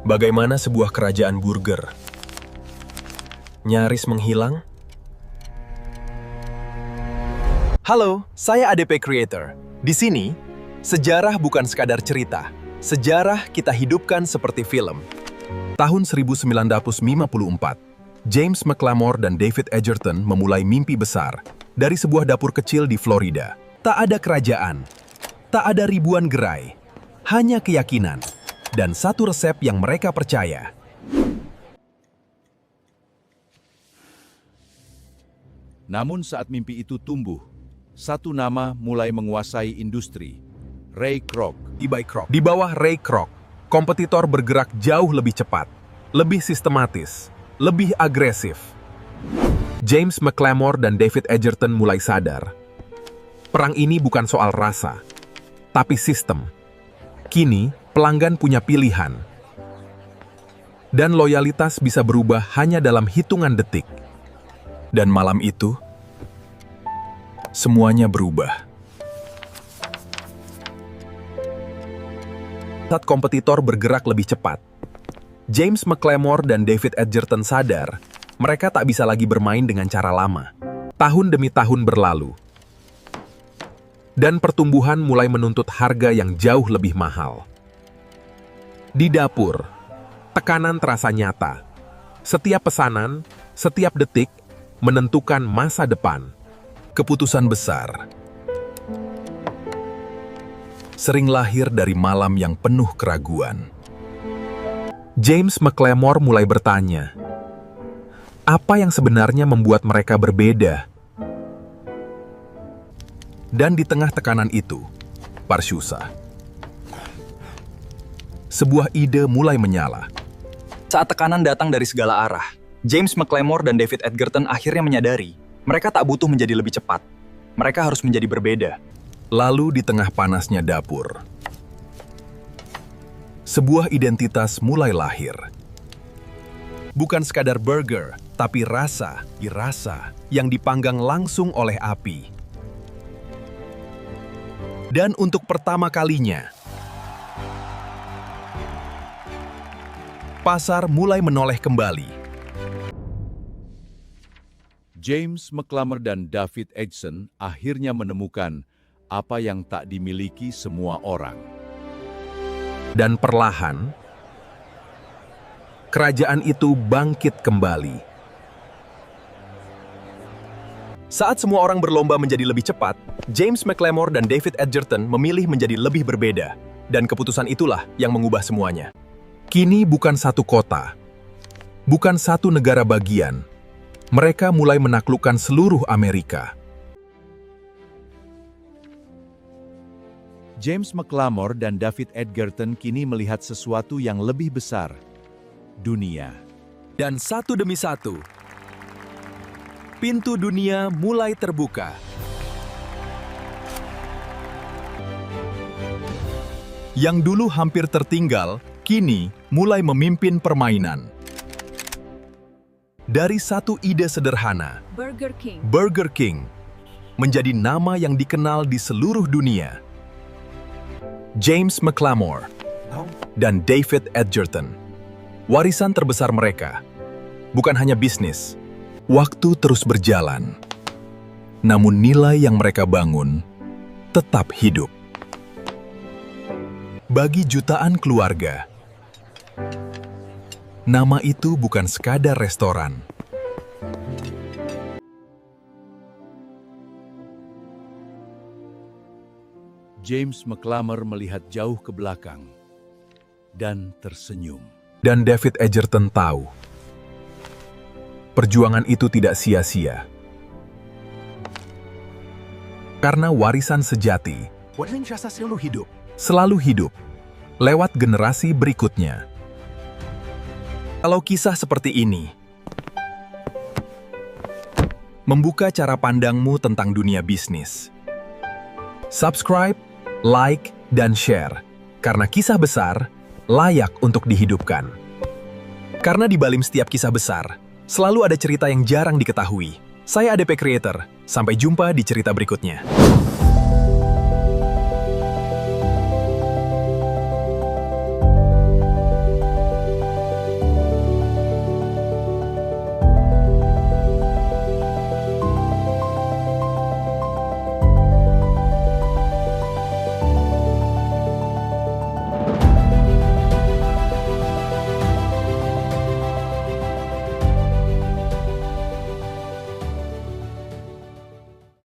Bagaimana sebuah kerajaan burger nyaris menghilang? Halo, saya ADP Creator. Di sini, sejarah bukan sekadar cerita. Sejarah kita hidupkan seperti film. Tahun 1954, James McLemore dan David Edgerton memulai mimpi besar dari sebuah dapur kecil di Florida. Tak ada kerajaan, tak ada ribuan gerai, hanya keyakinan dan satu resep yang mereka percaya. Namun saat mimpi itu tumbuh, satu nama mulai menguasai industri, Ray Kroc. Di bawah Ray Kroc, kompetitor bergerak jauh lebih cepat, lebih sistematis, lebih agresif. James McLemore dan David Edgerton mulai sadar, perang ini bukan soal rasa, tapi sistem. Kini, pelanggan punya pilihan. Dan loyalitas bisa berubah hanya dalam hitungan detik. Dan malam itu, semuanya berubah. Saat kompetitor bergerak lebih cepat, James McLemore dan David Edgerton sadar mereka tak bisa lagi bermain dengan cara lama. Tahun demi tahun berlalu, dan pertumbuhan mulai menuntut harga yang jauh lebih mahal. Di dapur, tekanan terasa nyata. Setiap pesanan, setiap detik, menentukan masa depan. Keputusan besar sering lahir dari malam yang penuh keraguan. James McLemore mulai bertanya, apa yang sebenarnya membuat mereka berbeda? Dan di tengah tekanan itu, Parsyusa, sebuah ide mulai menyala. Saat tekanan datang dari segala arah, James McLemore dan David Edgerton akhirnya menyadari mereka tak butuh menjadi lebih cepat. Mereka harus menjadi berbeda. Lalu di tengah panasnya dapur, sebuah identitas mulai lahir. Bukan sekadar burger, tapi rasa yang dipanggang langsung oleh api. Dan untuk pertama kalinya, pasar mulai menoleh kembali. James McLemore dan David Edgerton akhirnya menemukan apa yang tak dimiliki semua orang. Dan perlahan, kerajaan itu bangkit kembali. Saat semua orang berlomba menjadi lebih cepat, James McLemore dan David Edgerton memilih menjadi lebih berbeda. Dan keputusan itulah yang mengubah semuanya. Kini bukan satu kota, bukan satu negara bagian. Mereka mulai menaklukkan seluruh Amerika. James McLemore dan David Edgerton kini melihat sesuatu yang lebih besar, dunia. Dan satu demi satu, pintu dunia mulai terbuka. Yang dulu hampir tertinggal, kini mulai memimpin permainan. Dari satu ide sederhana, Burger King menjadi nama yang dikenal di seluruh dunia. James McLemore dan David Edgerton, warisan terbesar mereka, bukan hanya bisnis. Waktu terus berjalan, namun nilai yang mereka bangun tetap hidup. Bagi jutaan keluarga, nama itu bukan sekadar restoran. James McLemore melihat jauh ke belakang dan tersenyum. Dan David Edgerton tahu, perjuangan itu tidak sia-sia. Karena warisan sejati selalu hidup lewat generasi berikutnya. Kalau kisah seperti ini membuka cara pandangmu tentang dunia bisnis, subscribe, like, dan share. Karena kisah besar layak untuk dihidupkan. Karena di balik setiap kisah besar, selalu ada cerita yang jarang diketahui. Saya ADP Creator. Sampai jumpa di cerita berikutnya.